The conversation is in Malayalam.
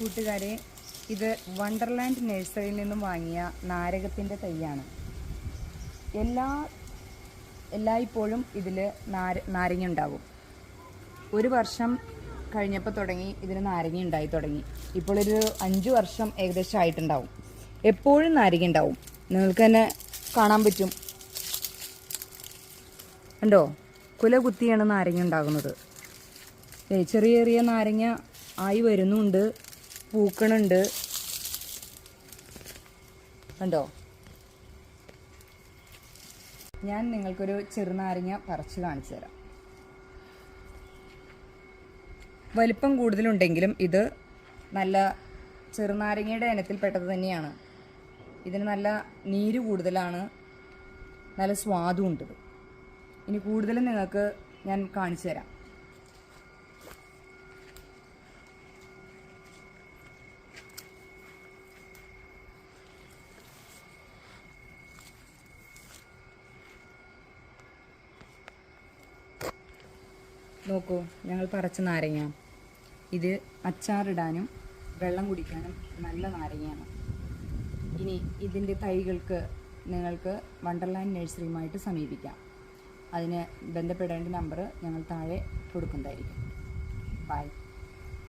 കൂട്ടുകാരെ, ഇത് വണ്ടർലാൻഡ് നഴ്സറിയിൽ നിന്നും വാങ്ങിയ നാരകത്തിൻ്റെ തൈയാണ്. എല്ലായ്പ്പോഴും ഇതിൽ നാരങ്ങ ഉണ്ടാകും. ഒരു വർഷം കഴിഞ്ഞപ്പോൾ തുടങ്ങി ഇതിന് നാരങ്ങ ഉണ്ടായി തുടങ്ങി. ഇപ്പോൾ ഒരു 5 വർഷം ഏകദേശം ആയിട്ടുണ്ടാവും. എപ്പോഴും നാരങ്ങ ഉണ്ടാവും. നിങ്ങൾക്ക് തന്നെ കാണാൻ പറ്റും. കണ്ടോ, കുല കുത്തിയാണ് നാരങ്ങ ഉണ്ടാകുന്നത്. ചെറിയ ചെറിയ നാരങ്ങ ആയി വരുന്നുണ്ട്, പൂക്കണുണ്ട്. കണ്ടോ, ഞാൻ നിങ്ങൾക്കൊരു ചെറുനാരങ്ങ പറിച്ച് കാണിച്ചു തരാം. വലിപ്പം കൂടുതലുണ്ടെങ്കിലും ഇത് നല്ല ചെറുനാരങ്ങയുടെ ഇനത്തിൽപ്പെട്ടത് തന്നെയാണ്. ഇതിന് നല്ല നീര് കൂടുതലാണ്, നല്ല സ്വാദും ഉണ്ട്. ഇനി കൂടുതലും നിങ്ങൾക്ക് ഞാൻ കാണിച്ചു തരാം. നോക്കൂ, ഞങ്ങൾ പറിച്ച നാരങ്ങ. ഇത് അച്ചാറിടാനും വെള്ളം കുടിക്കാനും നല്ല നാരങ്ങയാണ്. ഇനി ഇതിൻ്റെ തൈകൾക്ക് നിങ്ങൾക്ക് വണ്ടർലാൻഡ് നഴ്സറിയുമായിട്ട് സമീപിക്കാം. അതിന് ബന്ധപ്പെടേണ്ട നമ്പർ ഞങ്ങൾ താഴെ കൊടുക്കുന്നതായിരിക്കും. ബൈ.